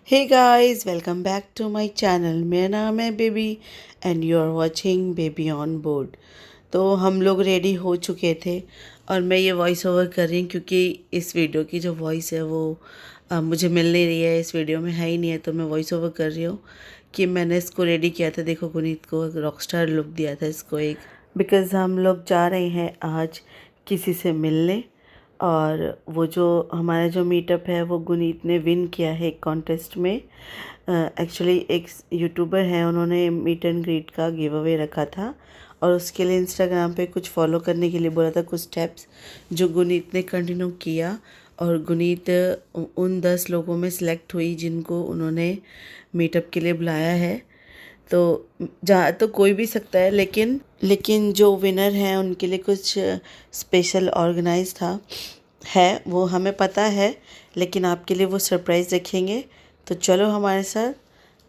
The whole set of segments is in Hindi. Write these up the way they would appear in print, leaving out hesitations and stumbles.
Hey guys, welcome back to my channel. मेरा नाम है Baby and you are watching Baby on board. तो हम लोग रेडी हो चुके थे और मैं ये वॉइस ओवर कर रही हूँ क्योंकि इस वीडियो की जो वॉइस है वो मुझे मिल नहीं रही है, इस वीडियो में है ही नहीं है। तो मैं वॉइस ओवर कर रही हूँ कि मैंने इसको रेडी किया था। देखो, गुनीत को एक रॉकस्टार लुक दिया था इसको एक, बिकॉज़ हम लोग जा रहे हैं आज किसी से मिलने। और वो जो हमारा जो मीटअप है वो गुनीत ने विन किया है एक कॉन्टेस्ट में। एक्चुअली एक यूट्यूबर है, उन्होंने मीट एंड ग्रीट का गिव अवे रखा था और उसके लिए इंस्टाग्राम पे कुछ फॉलो करने के लिए बोला था, कुछ स्टेप्स जो गुनीत ने कंटिन्यू किया। और गुनीत उन 10 लोगों में सिलेक्ट हुई जिनको उन्होंने मीटअप के लिए बुलाया है। तो जा तो कोई भी सकता है, लेकिन जो विनर हैं उनके लिए कुछ स्पेशल ऑर्गेनाइज था है, वो हमें पता है, लेकिन आपके लिए वो सरप्राइज़ रखेंगे। तो चलो हमारे साथ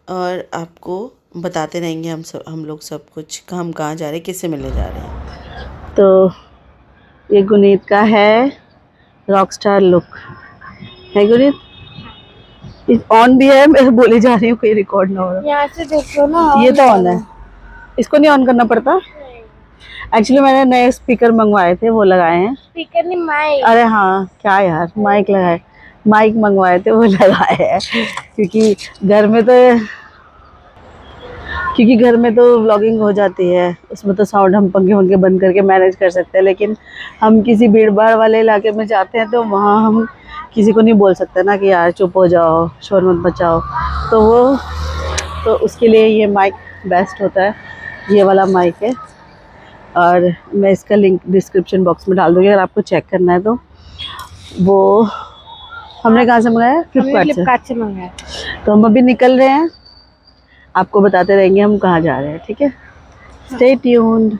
और आपको बताते रहेंगे हम लोग सब कुछ, हम कहाँ जा रहे हैं, किससे मिलने जा रहे हैं। तो ये गुनीत का है रॉकस्टार लुक है। गुनीत ऑन भी है, मैं बोली जा रही हूँ, कोई रिकॉर्ड ना हो रहा। यहाँ से देखो ना, ये तो ऑन है, इसको नहीं ऑन करना पड़ता। एक्चुअली मैंने नए स्पीकर मंगवाए थे, वो लगाए हैं। स्पीकर नहीं, माइक। अरे हाँ, क्या यार, माइक लगाए, माइक मंगवाए थे वो लगाए हैं। क्योंकि घर में तो व्लॉगिंग हो जाती है, उसमें तो साउंड हम पंखे वंखे बंद करके मैनेज कर सकते हैं। लेकिन हम किसी भीड़ भाड़ वाले इलाके में जाते हैं तो वहाँ हम किसी को नहीं बोल सकते ना कि यार चुप हो जाओ, शोर मत मचाओ। तो उसके लिए ये माइक बेस्ट होता है, ये वाला माइक है। और मैं इसका लिंक डिस्क्रिप्शन बॉक्स में डाल दूँगी अगर आपको चेक करना है तो। वो हमने कहाँ से मंगाया? फ्लिपकार्ट से मंगाया। तो हम अभी निकल रहे हैं, आपको बताते रहेंगे हम कहाँ जा रहे हैं, ठीक है? Stay tuned.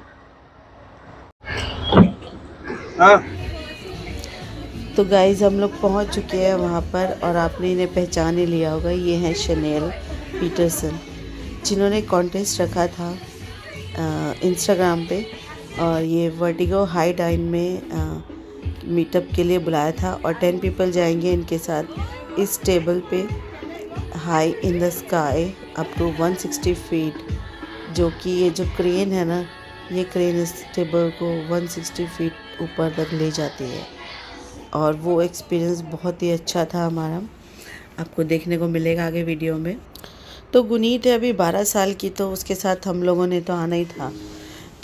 तो गाइज हम लोग पहुँच चुके हैं वहाँ पर और आपने इन्हें पहचान ही लिया होगा। ये हैं शनेल पीटरसन, जिन्होंने कॉन्टेस्ट रखा था इंस्टाग्राम पे, और ये वर्टिगो हाई डाइन में मीटअप के लिए बुलाया था। और 10 पीपल जाएंगे इनके साथ इस टेबल पे, high in the sky up to 160 feet. जो कि ये जो क्रेन है ना, ये क्रेन इस टेबल को 160 फीट ऊपर तक ले जाती है। और वो एक्सपीरियंस बहुत ही अच्छा था हमारा, आपको देखने को मिलेगा आगे वीडियो में। तो गुनीत है अभी 12 साल की, तो उसके साथ हम लोगों ने तो आना ही था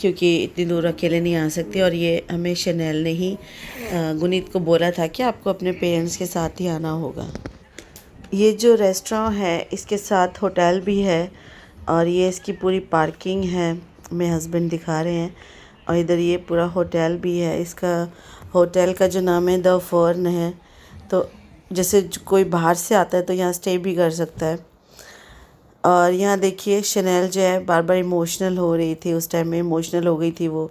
क्योंकि इतनी दूर अकेले नहीं आ सकती। और ये हमें शनेल ने ही गुनीत को बोला था कि आपको अपने पेरेंट्स के साथ ही आना होगा। ये जो रेस्टोरेंट है इसके साथ होटल भी है और ये इसकी पूरी पार्किंग है, मेरे हस्बैंड दिखा रहे हैं। और इधर ये पूरा होटल भी है। इसका होटल का जो नाम है द फर्न है। तो जैसे कोई बाहर से आता है तो यहाँ स्टे भी कर सकता है। और यहाँ देखिए शनेल जो है बार बार इमोशनल हो रही थी, उस टाइम में इमोशनल हो गई थी वो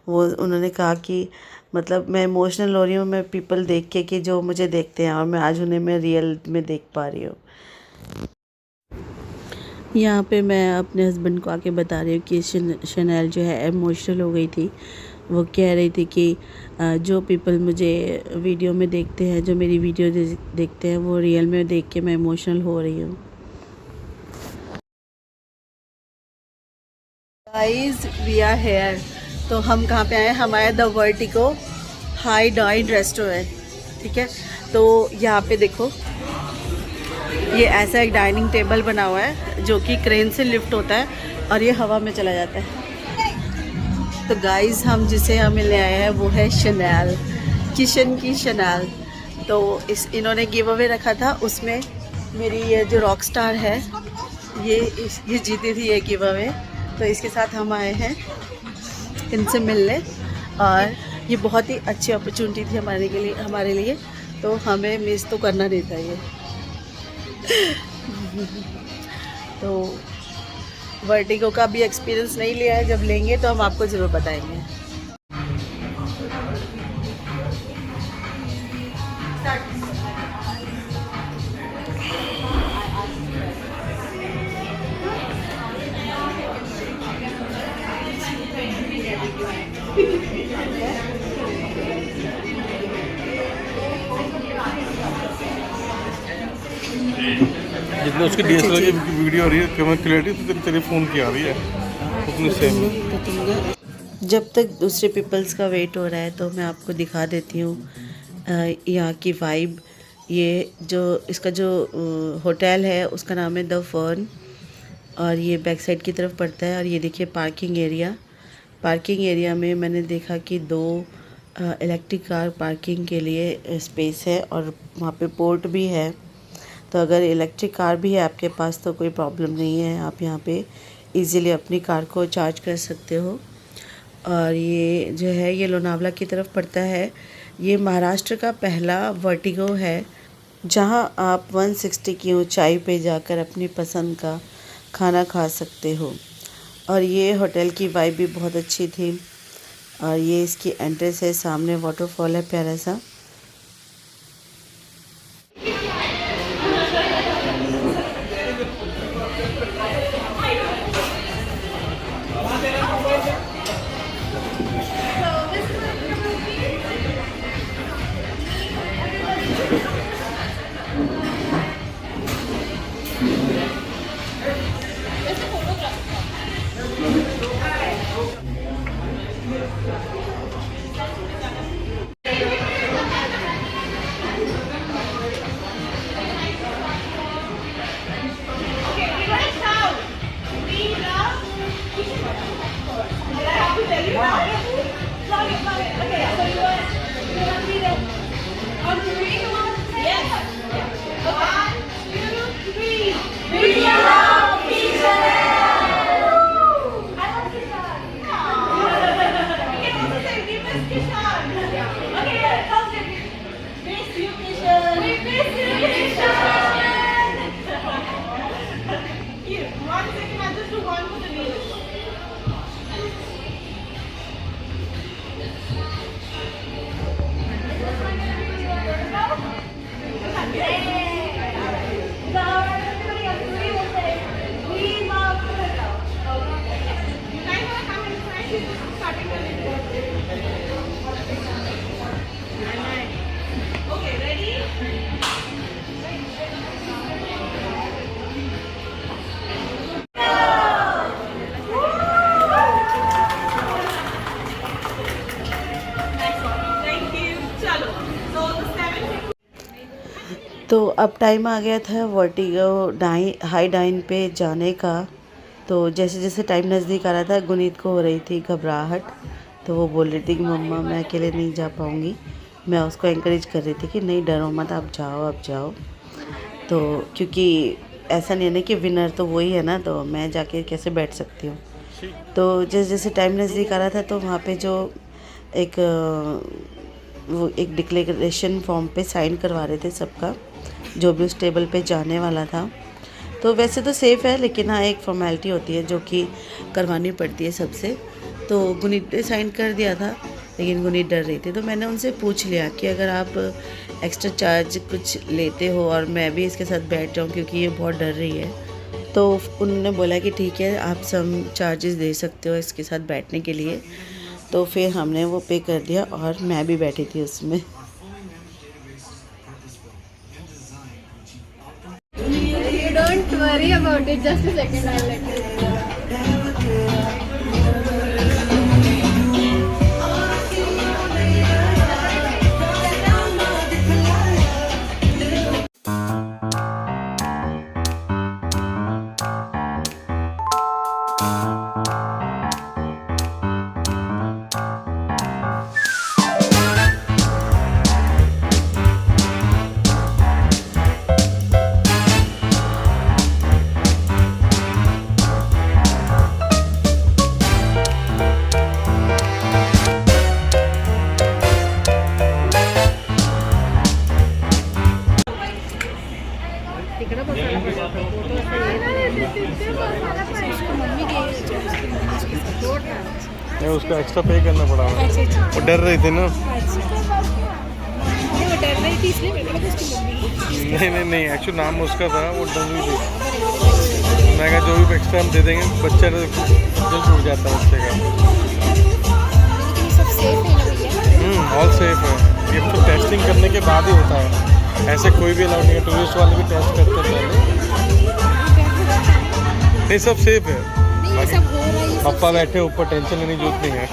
उन्होंने कहा कि मतलब मैं इमोशनल हो रही हूँ, मैं पीपल देख के कि जो मुझे देखते हैं और मैं आज उन्हें मैं रियल में देख पा रही हूँ। यहाँ पे मैं अपने हस्बैंड को आके बता रही हूँ कि शनेल जो है इमोशनल हो गई थी। वो कह रही थी कि जो पीपल मुझे वीडियो में देखते हैं, जो मेरी वीडियो देखते हैं, वो रियल में देख के मैं इमोशनल हो रही हूँ। Guys we are here. तो हम कहाँ पे आए हैं? हम आए the Vertigo high dine restaurant, ठीक है? तो यहाँ पे देखो, ये ऐसा एक डाइनिंग टेबल बना हुआ है जो कि क्रेन से लिफ्ट होता है और ये हवा में चला जाता है। तो गाइस हम जिसे यहाँ मिलने आए हैं वो है शनेल, किशन की शनेल। तो इन्होंने गिव अवे रखा था, उसमें मेरी ये जो रॉक स्टार है ये जीती थी ये गिव अवे। तो इसके साथ हम आए हैं इनसे मिलने और ये बहुत ही अच्छी अपॉर्चुनिटी थी हमारे लिए। तो हमें मिस तो करना नहीं चाहिए। तो वर्टिगो का भी एक्सपीरियंस नहीं लिया है, जब लेंगे तो हम आपको ज़रूर बताएंगे। जितना उसकी DSLR की वीडियो आ रही है कैमरा क्लियरिटी तो तेरे फ़ोन की आ रही है उतनी सेम। जब तक दूसरे पीपल्स का वेट हो रहा है तो मैं आपको दिखा देती हूँ यहाँ की वाइब। ये जो इसका जो होटल है उसका नाम है द फर्न और ये बैक साइड की तरफ पड़ता है। और ये देखिए पार्किंग एरिया में मैंने देखा कि 2 इलेक्ट्रिक कार पार्किंग के लिए स्पेस है और वहाँ पे पोर्ट भी है। तो अगर इलेक्ट्रिक कार भी है आपके पास तो कोई प्रॉब्लम नहीं है, आप यहाँ पे इजीली अपनी कार को चार्ज कर सकते हो। और ये जो है ये लोनावला की तरफ पड़ता है। ये महाराष्ट्र का पहला वर्टिगो है जहाँ आप 160 की ऊंचाई पे जाकर अपनी पसंद का खाना खा सकते हो। और ये होटल की वाइब भी बहुत अच्छी थी। और ये इसकी एंट्रेंस है, सामने वाटरफॉल है प्यारा सा। तो अब टाइम आ गया था वर्टिगो हाई डाइन पे जाने का। तो जैसे जैसे टाइम नज़दीक आ रहा था गुनीत को हो रही थी घबराहट। तो वो बोल रही थी कि मम्मा मैं अकेले नहीं जा पाऊँगी। मैं उसको एंकरेज कर रही थी कि नहीं डरो मत, आप जाओ। तो क्योंकि ऐसा नहीं है ना कि विनर तो वही है ना, तो मैं जाके कैसे बैठ सकती हूँ। तो जैसे जैसे टाइम नज़दीक आ रहा था तो वहाँ पे जो वो एक डिक्लेरेशन फॉर्म पे साइन करवा रहे थे सबका, जो भी उस टेबल पे जाने वाला था। तो वैसे तो सेफ़ है, लेकिन हाँ एक फॉर्मेलिटी होती है जो कि करवानी पड़ती है सबसे। तो गुनीत ने साइन कर दिया था, लेकिन गुनीत डर रही थी। तो मैंने उनसे पूछ लिया कि अगर आप एक्स्ट्रा चार्ज कुछ लेते हो और मैं भी इसके साथ बैठ जाऊँ, क्योंकि ये बहुत डर रही है। तो उन्होंने बोला कि ठीक है आप सम चार्जेस दे सकते हो इसके साथ बैठने के लिए। तो फिर हमने वो पे कर दिया और मैं भी बैठी थी उसमें। Don't worry about it. Just a second, I'll let you. उसको एक्स्ट्रा पे करना पड़ा। वो डर रही थी ना। नहीं एक्चुअली नाम उसका था, वो डर रही थी। मैं कहा जो भी एक्स्ट्रा हम दे देंगे, बच्चा जल्द छूट जाता है बच्चे का। ऑल सेफ है। ये तो टेस्टिंग करने के बाद ही होता है, ऐसे कोई भी अलाउड नहीं है। टूरिस्ट वाले भी टेस्ट करते हैं पहले। नहीं सब सेफ है, नहीं ये सब हो रहा है, ये सब पापा बैठे ऊपर, टेंशन लेने की जरूरत नहीं है।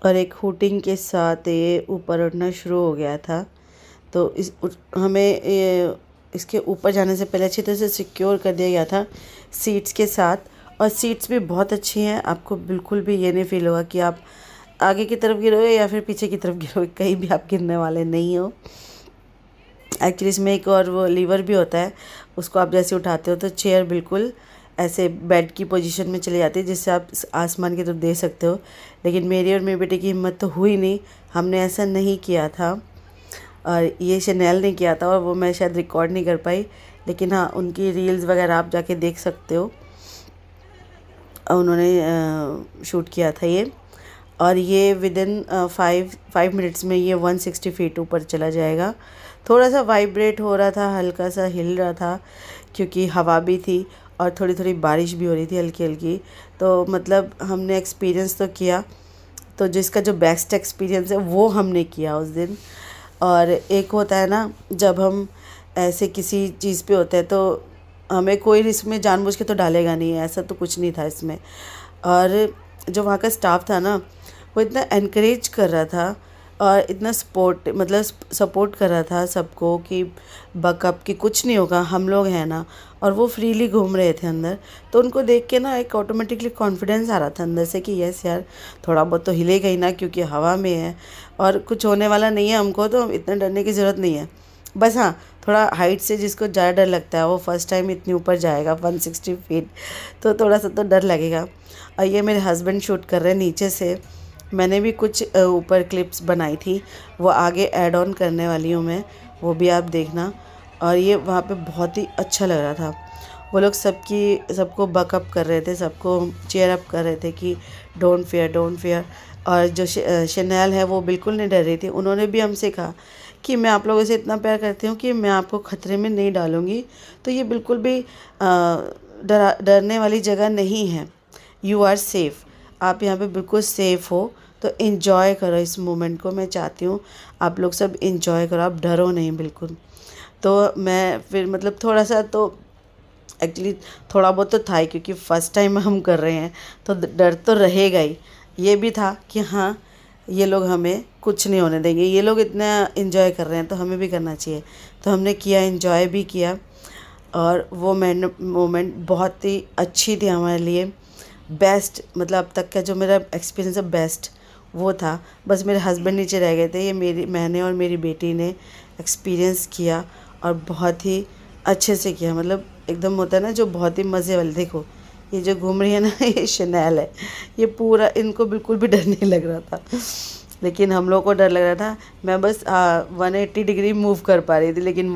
और एक हूटिंग के साथ ये ऊपर उठना शुरू हो गया था। तो हमें इसके ऊपर जाने से पहले अच्छी तरह से सिक्योर कर दिया गया था सीट्स के साथ, और सीट्स भी बहुत अच्छी हैं। आपको बिल्कुल भी ये नहीं फील होगा कि आप आगे की तरफ गिरोगे या फिर पीछे की तरफ गिरोगे, कहीं भी आप गिरने वाले नहीं हो। एक्चुअली इसमें एक और वो लीवर भी होता है, उसको आप जैसे उठाते हो तो चेयर बिल्कुल ऐसे बेड की पोजीशन में चली जाती है, जिससे आप आसमान की तरफ देख सकते हो। लेकिन मेरी और मेरे बेटे की हिम्मत तो हुई नहीं, हमने ऐसा नहीं किया था, और ये शनेल ने किया था, और वो मैं शायद रिकॉर्ड नहीं कर पाई। लेकिन हाँ, उनकी रील्स वगैरह आप जाके देख सकते हो, उन्होंने शूट किया था ये। और ये विदिन 5 मिनट्स में ये 160 फीट ऊपर चला जाएगा। थोड़ा सा वाइब्रेट हो रहा था, हल्का सा हिल रहा था, क्योंकि हवा भी थी और थोड़ी थोड़ी बारिश भी हो रही थी हल्की हल्की। तो मतलब हमने एक्सपीरियंस तो किया, तो जिसका जो बेस्ट एक्सपीरियंस है वो हमने किया उस दिन। और एक होता है ना, जब हम ऐसे किसी चीज़ पे होते हैं तो हमें कोई रिस्क में जानबूझ के तो डालेगा नहीं है, ऐसा तो कुछ नहीं था इसमें। और जो वहाँ का स्टाफ था ना, वो इतना एनकरेज कर रहा था और इतना सपोर्ट कर रहा था सबको कि बकअप की कुछ नहीं होगा, हम लोग हैं ना। और वो फ्रीली घूम रहे थे अंदर, तो उनको देख के ना एक ऑटोमेटिकली कॉन्फिडेंस आ रहा था अंदर से कि यस यार, थोड़ा बहुत तो हिलेगा ही ना, क्योंकि हवा में है और कुछ होने वाला नहीं है हमको, तो इतना डरने की ज़रूरत नहीं है। बस हाँ, थोड़ा हाइट से जिसको ज़्यादा डर लगता है, वो फर्स्ट टाइम इतनी ऊपर जाएगा 160 फीट, तो थोड़ा सा तो डर लगेगा। और ये मेरे हस्बैंड शूट कर रहे हैं नीचे से। मैंने भी कुछ ऊपर क्लिप्स बनाई थी, वो आगे ऐड ऑन करने वाली हूँ मैं, वो भी आप देखना। और ये वहाँ पे बहुत ही अच्छा लग रहा था। वो लोग सबको बकअप कर रहे थे, सबको चीयर अप कर रहे थे कि डोंट फियर, डोंट फियर। और जो शनेल है वो बिल्कुल नहीं डर रही थी। उन्होंने भी हमसे कहा कि मैं आप लोगों से इतना प्यार करती हूँ कि मैं आपको ख़तरे में नहीं डालूँगी, तो ये बिल्कुल भी डरने वाली जगह नहीं है। यू आर सेफ़, आप यहाँ पे बिल्कुल सेफ़ हो, तो इन्जॉय करो इस मोमेंट को। मैं चाहती हूँ आप लोग सब इन्जॉय करो, आप डरो नहीं बिल्कुल। तो मैं फिर मतलब थोड़ा सा तो एक्चुअली थोड़ा बहुत तो था ही, क्योंकि फ़र्स्ट टाइम हम कर रहे हैं तो डर तो रहेगा ही। ये भी था कि हाँ, ये लोग हमें कुछ नहीं होने देंगे, ये लोग इतना इन्जॉय कर रहे हैं तो हमें भी करना चाहिए। तो हमने किया, इन्जॉय भी किया, और वो मोमेंट बहुत ही अच्छी थी हमारे लिए। बेस्ट, मतलब अब तक का जो मेरा एक्सपीरियंस है बेस्ट वो था। बस मेरे हस्बैंड नीचे रह गए थे, ये मैंने और मेरी बेटी ने एक्सपीरियंस किया, और बहुत ही अच्छे से किया। मतलब एकदम होता है ना जो बहुत ही मज़े वाले। देखो ये जो घूम रही है ना, ये शनेल है, ये पूरा, इनको बिल्कुल भी डर नहीं लग रहा था, लेकिन हम लोग को डर लग रहा था। मैं बस 180 डिग्री मूव कर पा रही थी, लेकिन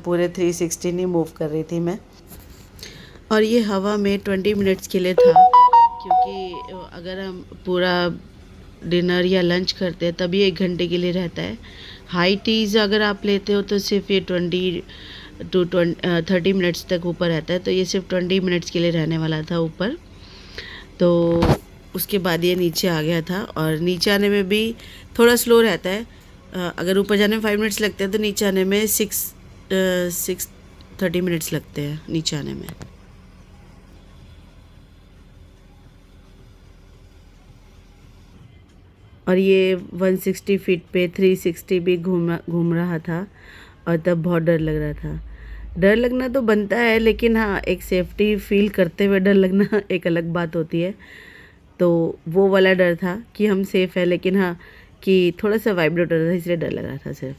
पूरे 360 नहीं मूव कर रही थी मैं। और ये हवा में 20 मिनट्स के लिए था, क्योंकि अगर हम पूरा डिनर या लंच करते हैं तभी 1 घंटे के लिए रहता है। हाई टीज़ अगर आप लेते हो तो सिर्फ ये 30 मिनट्स तक ऊपर रहता है, तो ये सिर्फ 20 मिनट्स के लिए रहने वाला था ऊपर। तो उसके बाद ये नीचे आ गया था, और नीचे आने में भी थोड़ा स्लो रहता है। अगर ऊपर जाने में 5 मिनट्स लगते हैं तो नीचे आने में 30 मिनट्स लगते हैं नीचे आने में। और ये 160 फीट पे 360 भी घूम रहा था, और तब बहुत डर लग रहा था। डर लगना तो बनता है, लेकिन हाँ, एक सेफ्टी फील करते हुए डर लगना एक अलग बात होती है। तो वो वाला डर था कि हम सेफ़ है, लेकिन हाँ कि थोड़ा सा वाइब्रेट हो रहा था, इसलिए डर लग रहा था सिर्फ।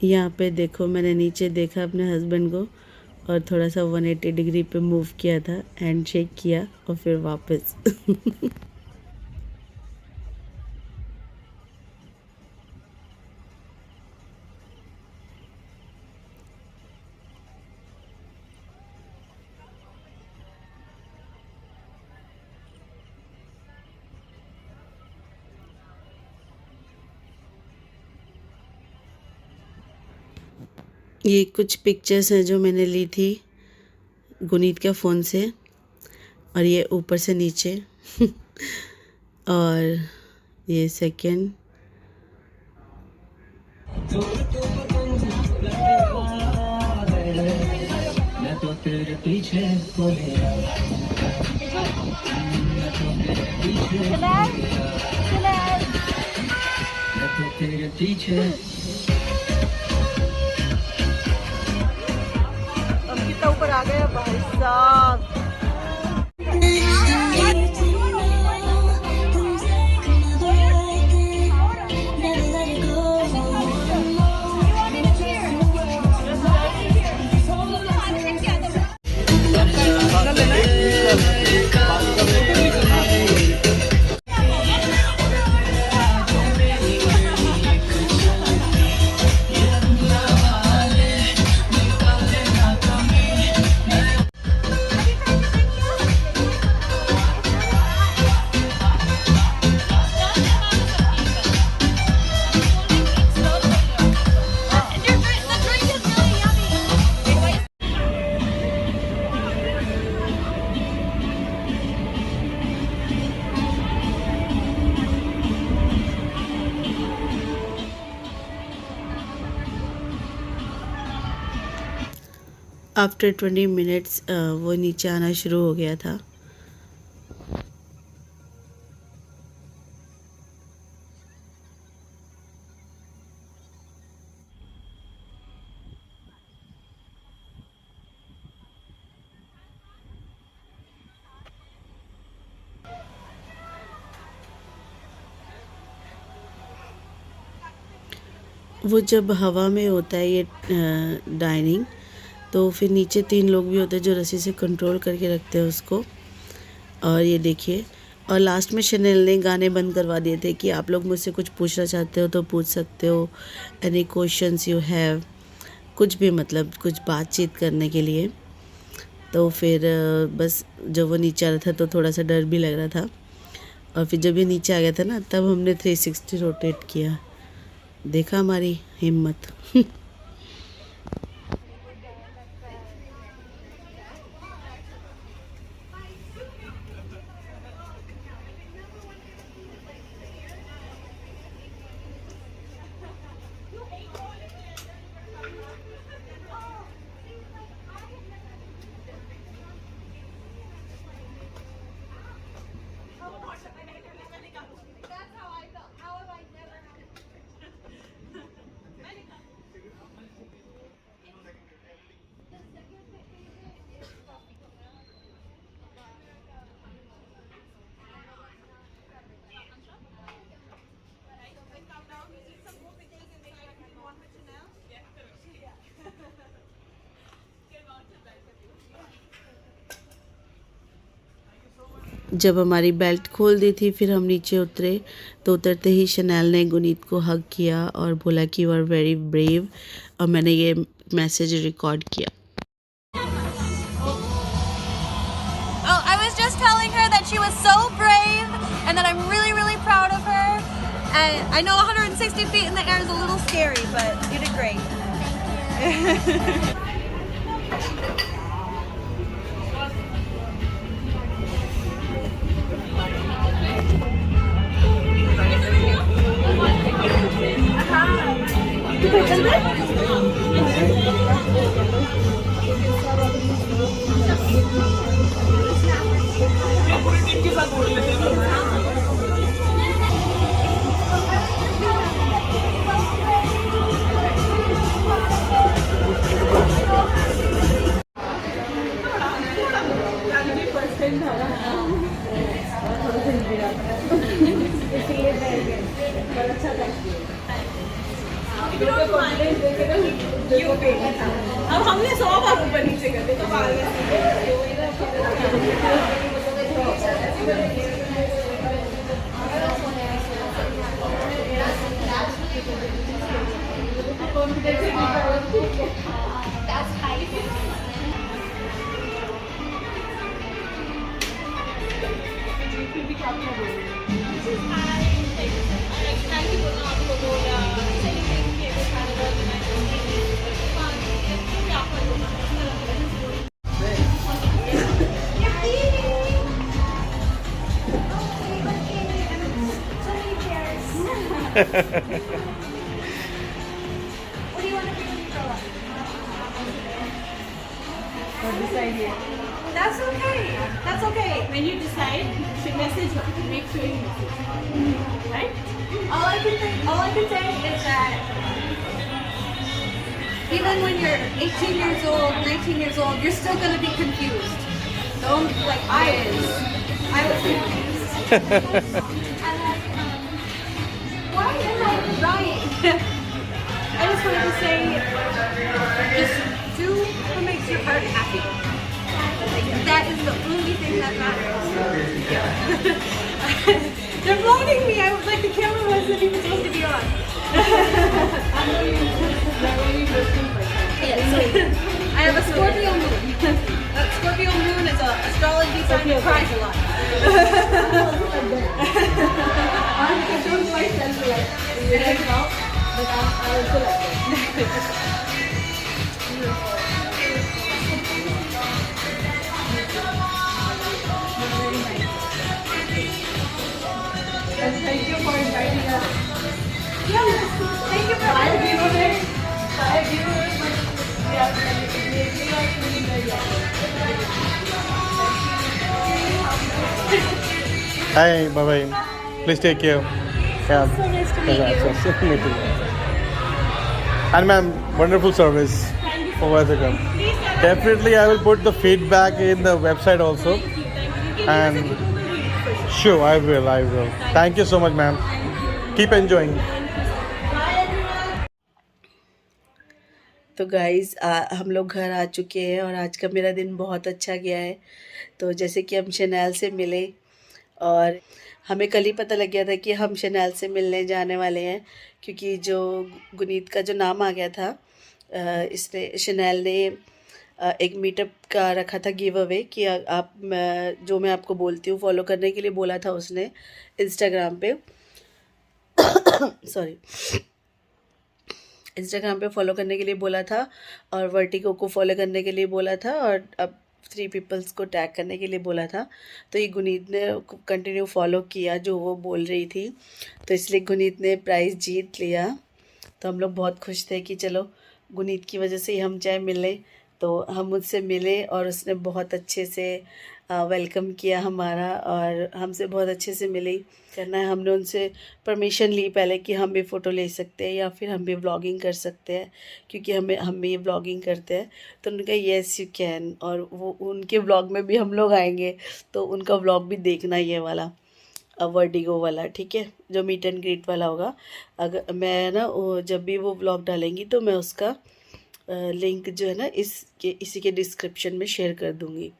यहाँ पे देखो, मैंने नीचे देखा अपने हस्बैंड को, और थोड़ा सा 180 डिग्री पे मूव किया था, हैंड शेक किया, और फिर वापस ये कुछ पिक्चर्स हैं जो मैंने ली थी गुनीत का फ़ोन से, और ये ऊपर से नीचे और ये सेकंड। अब कितना ऊपर आ गया भाई साहब। आफ्टर 20 मिनट्स वो नीचे आना शुरू हो गया था। वो जब हवा में होता है ये डाइनिंग, तो फिर नीचे 3 लोग भी होते हैं जो रस्सी से कंट्रोल करके रखते हैं उसको। और ये देखिए, और लास्ट में शनेल ने गाने बंद करवा दिए थे कि आप लोग मुझसे कुछ पूछना चाहते हो तो पूछ सकते हो, एनी क्वेश्चंस यू हैव, कुछ भी, मतलब कुछ बातचीत करने के लिए। तो फिर बस जब वो नीचे आ रहा था तो थोड़ा सा डर भी लग रहा था, और फिर जब ये नीचे आ गया था ना, तब हमने 360 रोटेट किया। देखा हमारी हिम्मत। जब हमारी बेल्ट खोल दी थी, फिर हम नीचे उतरे, तो उतरते ही शनेल ने गुनीत को हग किया और बोला कि यू आर वेरी ब्रेव, और मैंने ये मैसेज रिकॉर्ड किया। Oh, I was just telling her that she was so brave and that I'm really, really proud of her. And I know 160 feet in the air is a little scary, but you did great. अब हमने 100 बार ऊपर नीचे कर दिया तो decide yet. That's okay. That's okay. When you decide, you should message her. Make sure you message her. Right? All I can say is that even when you're 18 years old, 19 years old, you're still gonna be confused. Don't like I was confused. And then, why am I crying? I just wanted to say, just do what makes your heart happy. Like, that is the only thing that matters. They're vlogging me. I was like, the camera wasn't even supposed to be on. Yes. I have a Scorpio moon. Scorpio moon is an astrology sign that cries a lot. I don't myself like right now, but I also like it. And thank you for inviting us. Yeah, thank you for Five having me. viewers, but we are really very Hi, bye bye. Please take care. Yeah. So nice to meet you. So meet you. And ma'am, wonderful service. For welcome. Definitely, I will put the feedback in the website also. And sure, I will. Thank you so much, ma'am. Keep enjoying. तो गाइज़ हम लोग घर आ चुके हैं और आज का मेरा दिन बहुत अच्छा गया है। तो जैसे कि हम शनैल से मिले और हमें कल ही पता लग गया था कि हम शनैल से मिलने जाने वाले हैं, क्योंकि जो गुनीत का जो नाम आ गया था, इसने शनैल ने एक मीटअप का रखा था गिव अवे कि आप जो मैं आपको बोलती हूँ फॉलो करने के लिए बोला था उसने इंस्टाग्राम पे सॉरी इंस्टाग्राम पे फॉलो करने के लिए बोला था और वर्टिको को फॉलो करने के लिए बोला था और अब 3 पीपल्स को टैग करने के लिए बोला था। तो ये गुनीत ने कंटिन्यू फॉलो किया जो वो बोल रही थी, तो इसलिए गुनीत ने प्राइज़ जीत लिया। तो हम लोग बहुत खुश थे कि चलो गुनीत की वजह से ही हम चाहे मिले। तो हम मुझसे मिले और उसने बहुत अच्छे से वेलकम किया हमारा और हमसे बहुत अच्छे से मिली करना है। हमने उनसे परमिशन ली पहले कि हम भी फ़ोटो ले सकते हैं या फिर हम भी व्लॉगिंग कर सकते हैं, क्योंकि हम भी व्लॉगिंग करते हैं। तो उन्होंने कहा येस यू कैन, और वो उनके व्लॉग में भी हम लोग आएंगे, तो उनका व्लॉग भी देखना ये वाला वर्टिगो वाला, ठीक है, जो मीट एंड ग्रीट वाला होगा। अगर मैं ना जब भी वो व्लॉग डालेंगी तो मैं उसका लिंक जो है ना इसी के डिस्क्रिप्शन में शेयर कर दूँगी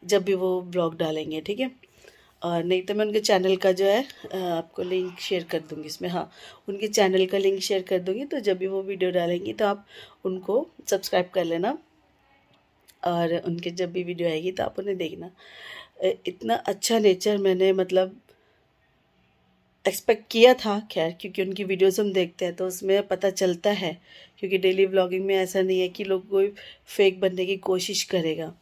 जब भी वो ब्लॉग डालेंगे, ठीक है। और नहीं तो मैं उनके चैनल का जो है आपको लिंक शेयर कर दूँगी इसमें। हाँ, उनके चैनल का लिंक शेयर कर दूँगी, तो जब भी वो वीडियो डालेंगी तो आप उनको सब्सक्राइब कर लेना और उनके जब भी वीडियो आएगी तो आप उन्हें देखना। इतना अच्छा नेचर मैंने मतलब एक्सपेक्ट किया था, खैर क्योंकि उनकी वीडियोस हम देखते हैं तो उसमें पता चलता है, क्योंकि डेली व्लॉगिंग में ऐसा नहीं है कि लोग कोई फेक बनने की कोशिश करेगा।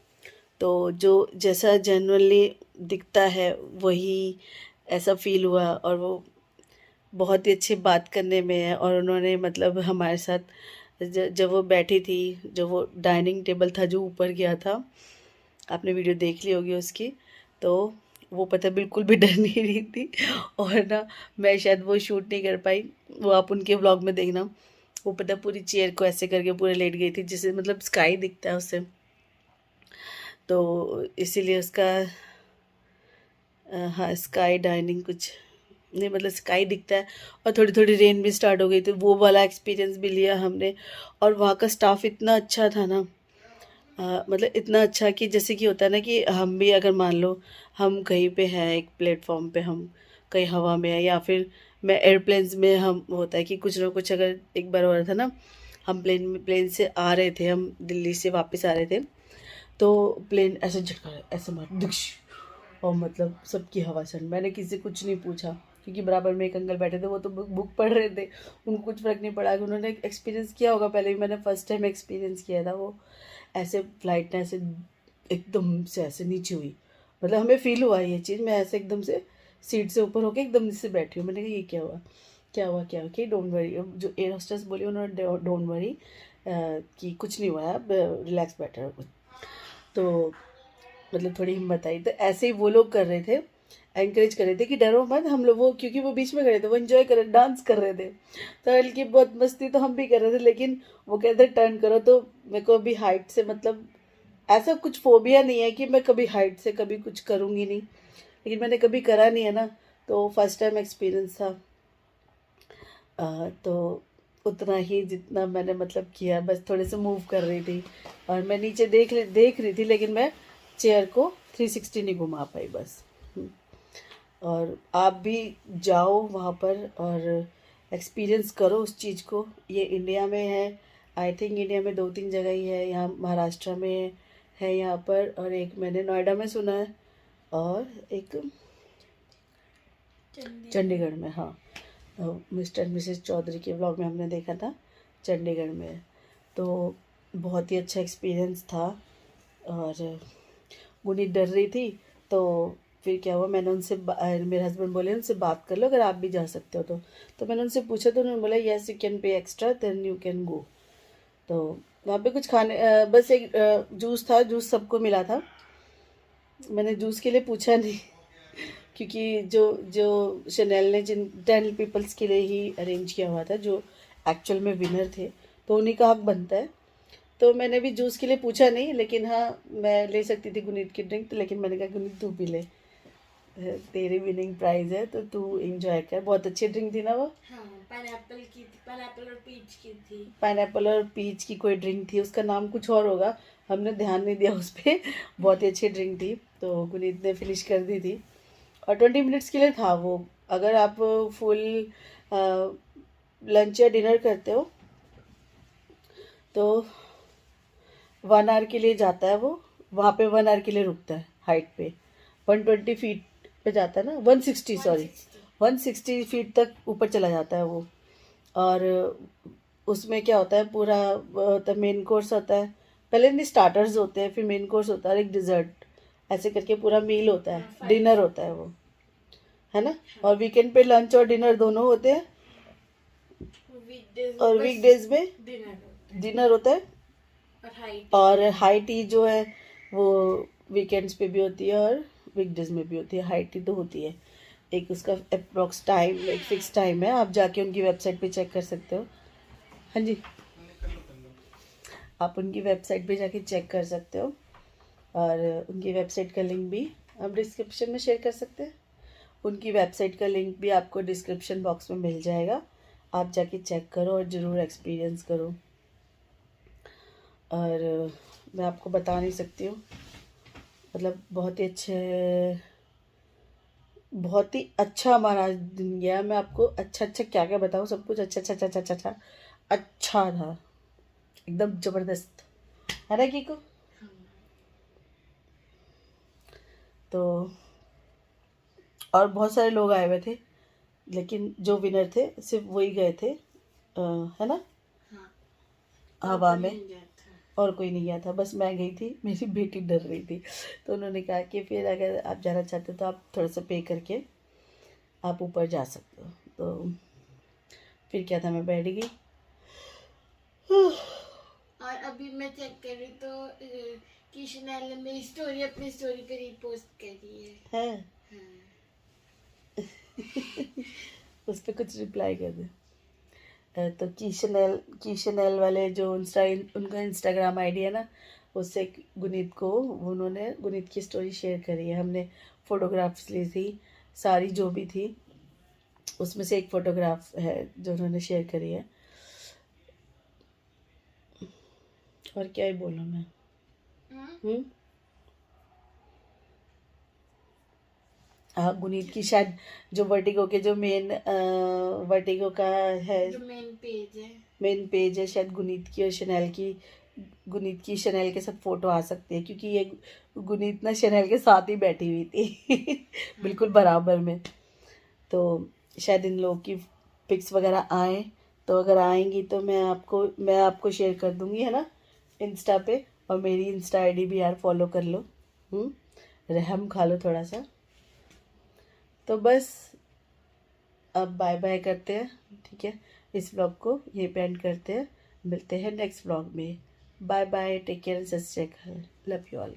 तो जो जैसा जनरली दिखता है वही ऐसा फील हुआ, और वो बहुत ही अच्छी बात करने में है। और उन्होंने मतलब हमारे साथ जब वो बैठी थी, जो वो डाइनिंग टेबल था जो ऊपर गया था, आपने वीडियो देख ली होगी उसकी, तो वो पता बिल्कुल भी डर नहीं रही थी। और ना मैं शायद वो शूट नहीं कर पाई, वो आप उनके व्लॉग में देखना। वो पता पूरी चेयर को ऐसे करके पूरे लेट गई थी, जिससे मतलब स्काई दिखता है उससे, तो इसीलिए उसका हाँ स्काई डाइनिंग कुछ नहीं, मतलब स्काई दिखता है। और थोड़ी थोड़ी रेन भी स्टार्ट हो गई थी, वो वाला एक्सपीरियंस भी लिया हमने। और वहाँ का स्टाफ इतना अच्छा था ना, मतलब इतना अच्छा कि जैसे कि होता है ना कि हम भी अगर मान लो हम कहीं पे हैं एक प्लेटफॉर्म पे, हम कहीं हवा में है, या फिर मैं एयरप्लेन्स में, हम होता है कि कुछ ना कुछ, अगर एक बार हो रहा था ना, हम प्लेन से आ रहे थे, हम दिल्ली से वापस आ रहे थे, तो प्लेन ऐसे झटका ऐसे मार दुश, और मतलब सबकी हवा चढ़। मैंने किसी से कुछ नहीं पूछा, क्योंकि बराबर में एक अंकल बैठे थे, वो तो बुक पढ़ रहे थे, उनको कुछ फ़र्क नहीं पड़ा। उन्होंने एक्सपीरियंस किया होगा पहले भी, मैंने फ़र्स्ट टाइम एक्सपीरियंस किया था। वो ऐसे फ्लाइट ने ऐसे एकदम से ऐसे नीचे हुई, मतलब हमें फील हुआ ये चीज़। मैं ऐसे एकदम से सीट से ऊपर होके एकदम से बैठी हूँ। मैंने कहा ये क्या हुआ क्या हुआ क्या हुआ, कि डोंट वरी, जो एयर होस्टेस बोली उन्होंने डोंट वरी कि कुछ नहीं हुआ है, रिलैक्स बैठा है कुछ। तो मतलब थोड़ी हिम्मत आई। तो ऐसे ही वो लोग कर रहे थे, एनकरेज कर रहे थे कि डरो मत, हम लोग वो क्योंकि वो बीच में खड़े थे, वो एंजॉय कर रहे, डांस कर रहे थे, तो हल्की बहुत मस्ती तो हम भी कर रहे थे, लेकिन वो कहते टर्न करो। तो मेरे को अभी हाइट से मतलब ऐसा कुछ फोबिया नहीं है कि मैं कभी हाइट से कभी कुछ करूँगी नहीं, लेकिन मैंने कभी करा नहीं है ना, तो फर्स्ट टाइम एक्सपीरियंस था। तो उतना ही जितना मैंने मतलब किया, बस थोड़े से मूव कर रही थी और मैं नीचे देख रही थी, लेकिन मैं चेयर को 360 नहीं घुमा पाई बस। और आप भी जाओ वहाँ पर और एक्सपीरियंस करो उस चीज़ को। ये इंडिया में है, आई थिंक इंडिया में 2-3 जगह ही है, यहाँ महाराष्ट्र में है यहाँ पर, और एक मैंने नोएडा में सुना है, और एक चंडीगढ़ में। हाँ, मिस्टर मिसेस चौधरी के व्लॉग में हमने देखा था, चंडीगढ़ में है। तो बहुत ही अच्छा एक्सपीरियंस था। और गुनी डर रही थी, तो फिर क्या हुआ, मैंने उनसे मेरे हस्बैंड बोले उनसे बात कर लो अगर आप भी जा सकते हो तो मैंने उनसे पूछा, तो उन्होंने बोला yes you can pay extra then you can go. तो वहाँ पे कुछ खाने बस एक जूस था, जूस सबको मिला था, मैंने जूस के लिए पूछा नहीं क्योंकि जो जो शनेल ने जिन 10 पीपल्स के लिए ही अरेंज किया हुआ था, जो एक्चुअल में विनर थे, तो उन्हीं का हक बनता है। तो मैंने भी जूस के लिए पूछा नहीं, लेकिन हाँ मैं ले सकती थी गुनीत की ड्रिंक, तो लेकिन मैंने कहा गुनीत तू पी ले, तेरी विनिंग प्राइज है तो तू एंजॉय कर। बहुत अच्छी ड्रिंक थी ना वो। हाँ, पाइनएप्पल की थी, पाइनएप्पल और पीच की थी। पाइनएप्पल और पीच की कोई ड्रिंक थी, उसका नाम कुछ और होगा, हमने ध्यान नहीं दिया उस पर। बहुत ही अच्छी ड्रिंक थी, तो गुनीत ने फिनिश कर दी थी। और 20 मिनट्स के लिए था वो। अगर आप फुल लंच या डिनर करते हो तो 1 आवर के लिए जाता है वो, वहाँ पे 1 आवर के लिए रुकता है हाइट पे। 120 फीट पे जाता है ना, 160 सॉरी 160 फीट तक ऊपर चला जाता है वो। और उसमें क्या होता है, पूरा होता है मेन कोर्स होता है, पहले नहीं स्टार्टर्स होते हैं, फिर मेन कोर्स होता है और एक डिज़र्ट, ऐसे करके पूरा मील होता है, डिनर होता है वो, है ना। और वीकेंड पे लंच और डिनर दोनों होते हैं, और वीकडेज में डिनर होता है। और हाई टी जो है वो वीकेंड्स पे भी होती है और वीकडेज में भी होती है, हाई टी तो होती है। एक उसका अप्रॉक्स टाइम, एक फिक्स टाइम है, आप जाके उनकी वेबसाइट पे चेक कर सकते हो। हाँ जी, आप उनकी वेबसाइट पे जाके चेक कर सकते हो, और उनकी वेबसाइट का लिंक भी आप डिस्क्रिप्शन में शेयर कर सकते हैं। उनकी वेबसाइट का लिंक भी आपको डिस्क्रिप्शन बॉक्स में मिल जाएगा, आप जाके चेक करो और ज़रूर एक्सपीरियंस करो। और मैं आपको बता नहीं सकती हूँ, मतलब बहुत ही अच्छा हमारा आज दिन गया। मैं आपको अच्छा क्या क्या बताऊँ, सब कुछ अच्छा था, एकदम ज़बरदस्त, है ना कीको। तो और बहुत सारे लोग आए हुए थे, लेकिन जो विनर थे सिर्फ वही गए थे, है ना, हवा में, और कोई नहीं गया था, बस मैं गई थी, मेरी बेटी डर रही थी, तो उन्होंने कहा कि फिर अगर आप जाना चाहते हो तो आप थोड़ा सा पे करके आप ऊपर जा सकते हो। तो फिर क्या था, मैं बैठ गई। और अभी मैं चेक कर रही तो किशनैल ने मेरी स्टोरी अपनी स्टोरी पे रीपोस्ट करी है। उस पर कुछ रिप्लाई कर दे। तो कीशनैल वाले जो उनका इंस्टाग्राम आईडी है ना, उससे उन्होंने गुनीत की स्टोरी शेयर करी है। हमने फ़ोटोग्राफ्स ली थी सारी जो भी थी, उसमें से एक फ़ोटोग्राफ है जो उन्होंने शेयर करी है। और क्या ही बोलूँ मैं। हाँ, गुनीत की शायद जो वर्टिगो के जो वर्टिगो का है, जो मेन पेज है, शायद गुनीत की और गुनीत की शनेल के साथ फ़ोटो आ सकती है, क्योंकि ये गुनीत ना शनेल के साथ ही बैठी हुई थी बिल्कुल बराबर में। तो शायद इन लोगों की पिक्स वगैरह आए, तो अगर आएंगी तो मैं आपको शेयर कर दूंगी, है ना, इंस्टा पे। और मेरी इंस्टा आईडी भी यार फॉलो कर लो, रहम खा लो थोड़ा सा। तो बस अब बाय बाय करते हैं, ठीक है, इस व्लॉग को यहीं पे एंड करते हैं, मिलते हैं नेक्स्ट व्लॉग में। Bye bye. Take care. Just check. Love you all.